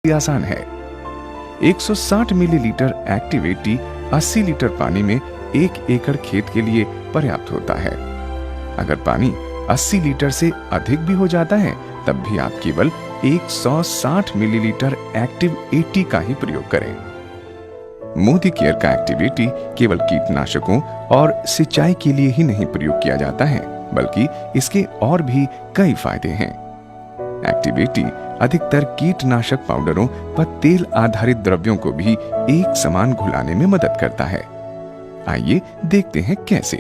आसान है। 160 millilitre active 80 80 litre पानी में 1 एकड़ खेत के लिए पर्याप्त होता है। अगर पानी 80 लीटर से अधिक भी हो जाता है तब भी आप केवल 160 मिलीलीटर एक्टिव 80 का ही प्रयोग करें। मोदी केयर का एक्टिव 80 केवल कीटनाशकों और सिंचाई के लिए ही नहीं प्रयोग किया जाता है, बल्कि इसके और भी कई फायदे हैं। एक्टिव 80 अधिकतर कीटनाशक पाउडरों व तेल आधारित द्रव्यों को भी एक समान घुलाने में मदद करता है। आइए देखते हैं कैसे।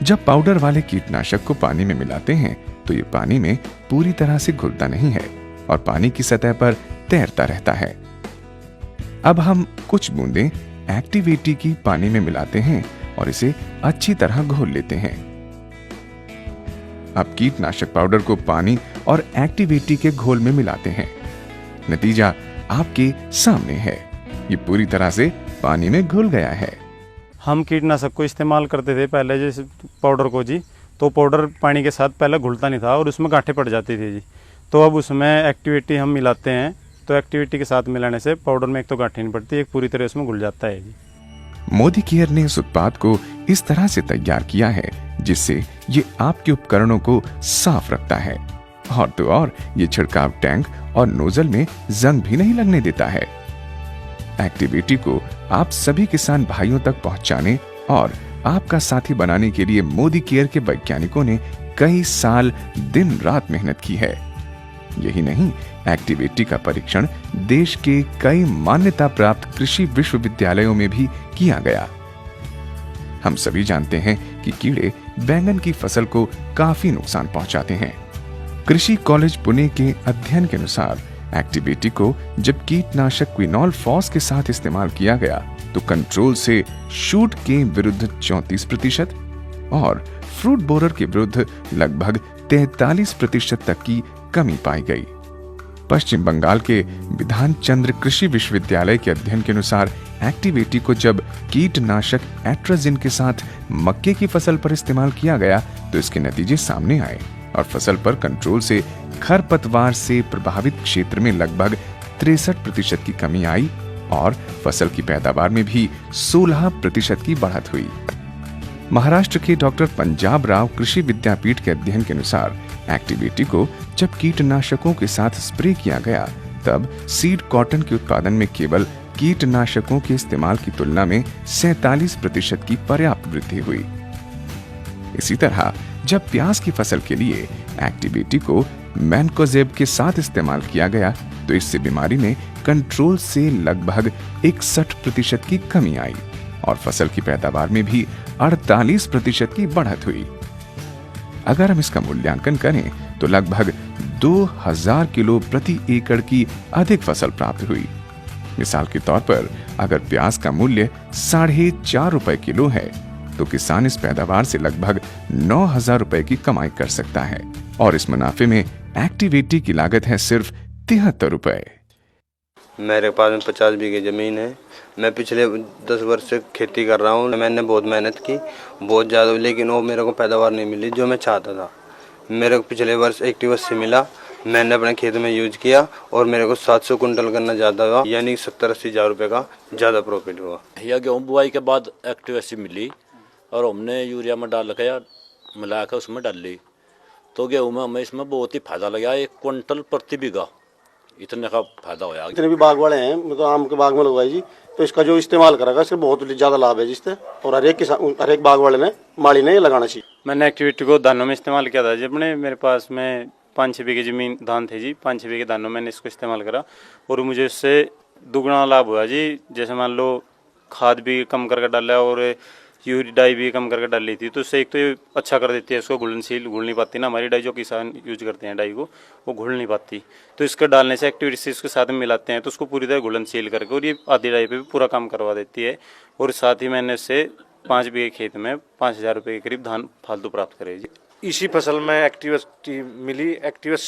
जब पाउडर वाले कीटनाशक को पानी में मिलाते हैं तो ये पानी में पूरी तरह से घुलता नहीं है और पानी की सतह पर तैरता रहता है। अब हम कुछ बूंदें एक्टिव 80 की पानी में मिलाते हैं और इसे अच्छी तरह घोल लेते हैं। अब कीटनाशक पाउडर को पानी और एक्टिव 80 के घोल में मिलाते हैं। नतीजा आपके सामने है, ये पूरी तरह से पानी में घुल गया है। हम कीटनाशक को इस्तेमाल करते थे पहले जैसे पाउडर को जी, तो पाउडर पानी के साथ पहले घुलता नहीं था और उसमें गांठें पड़ जाती थी जी। तो अब उसमें एक्टिव 80 हम मिलाते हैं, तो एक्टिव 80 के साथ मिलाने से पाउडर में एक तो गांठें नहीं पड़ती, एक पूरी तरह उसमें घुल जाता है जी। मोदी केयर ने इस उत्पाद को इस तरह से तैयार किया है जिससे ये आपके उपकरणों को साफ रखता है और तो और ये छिड़काव टैंक और नोजल में जंग भी नहीं लगने देता है। एक्टिव 80 को आप सभी किसान भाइयों तक पहुंचाने और आपका साथी बनाने के लिए मोदी केयर के वैज्ञानिकों ने कई साल दिन रात मेहनत की है। यही नहीं, एक्टिव 80 का परीक्षण देश के कई मान्यता प्राप्त कृषि विश्वविद्यालयों में भी किया गया। हम सभी जानते हैं कि कीड़े बैंगन की फसल को काफी नुकसान पहुंचाते हैं। कृषि कॉलेज पुणे के अध्ययन के अनुसार एक्टिव 80 को जब कीटनाशक क्विनोल फॉस के साथ इस्तेमाल किया गया तो कंट्रोल से शूट के विरुद्ध 34% और फ्रूट बोरर के विरुद्ध लगभग 43% तक की कमी पाई गई। पश्चिम बंगाल के विधान चंद्र कृषि विश्वविद्यालय के अध्ययन के अनुसार एक्टिव 80 को जब कीटनाशक एट्राजिन के साथ मक्के की फसल पर इस्तेमाल किया गया तो इसके नतीजे सामने आए और फसल पर कंट्रोल से खरपतवार से प्रभावित क्षेत्र में लगभग 63% की कमी आई और फसल की पैदावार में भी 16% की बढ़त हुई। महाराष्ट्र के डॉक्टर पंजाब राव कृषि विद्यापीठ के अध्ययन के अनुसार एक्टिव 80 को जब कीटनाशकों के साथ स्प्रे किया गया तब सीड कॉटन के उत्पादन में केवल कीटनाशकों के इस्तेमाल की तुलना में 47% की पर्याप्त वृद्धि हुई। इसी तरह जब प्याज की फसल के लिए एक्टिव 80 को मैनकोजेब के साथ इस्तेमाल किया गया तो इससे बीमारी में कंट्रोल से लगभग 61% की कमी आई और फसल की पैदावार में भी 48% की बढ़त हुई। अगर हम इसका मूल्यांकन करें तो लगभग 2000 किलो प्रति एकड़ की अधिक फसल प्राप्त हुई। मिसाल के तौर पर अगर प्याज का मूल्य 4.5 रुपए किलो है तो किसान इस पैदावार से लगभग 9000 रुपए की कमाई कर सकता है और इस मुनाफे में एक्टिव 80 की लागत है सिर्फ 73 रुपए। मेरे पास में 50 बीघे जमीन है। मैं पिछले 10 वर्ष से खेती कर रहा हूँ। मैंने बहुत मेहनत की, बहुत ज़्यादा, लेकिन वो मेरे को पैदावार नहीं मिली जो मैं चाहता था। मेरे को पिछले वर्ष एक्टिव 80 मिला, मैंने अपने खेत में यूज किया और मेरे को 700 कुंटल करना ज़्यादा हुआ, यानी 70-80 हज़ार रुपये का ज़्यादा प्रॉफिट हुआ। यह गेहूँ बुआई के बाद एक्टिव 80 मिली और हमने यूरिया में डाल के मिला कर उसमें डाल ली तो गेहूँ में हमें इसमें बहुत ही फायदा लगा। 1 क्विंटल प्रति बीघा इतने का फायदा होया। जितने भी बाग वाले हैं, मतलब आम के बाग में लगवाई जी, तो इसका जो इस्तेमाल करेगा इससे बहुत ज़्यादा लाभ है जिससे, और हर एक बाग वाले ने माली ने ये लगाना चाहिए। मैंने एक्टिव 80 को धानों में इस्तेमाल किया था। जब मेरे पास में 5-6 बीघे जमीन धान थे जी, 5-6 बीघे धानों मैंने इसको इस्तेमाल करा और मुझे इससे दुगना लाभ हुआ जी। जैसे मान लो खाद भी कम करके डाला और यूरिया डाई भी कम करके डाल ली थी, तो उससे एक तो ये अच्छा कर देती है, इसको घुलनशील घुल नहीं पाती ना। हमारी डाई जो किसान यूज करते हैं डाई को, वो घुल नहीं पाती, तो इसके डालने से एक्टिव 80 इसके साथ में मिलाते हैं तो उसको पूरी तरह घुलनशील करके और ये आधी डाई पे भी पूरा काम करवा देती है। और साथ ही मैंने इससे 5 बीघे खेत में 5000 रुपये के करीब धान फालतू प्राप्त करे जी। इसी फसल में एक्टिव 80 मिली। एक्टिव 80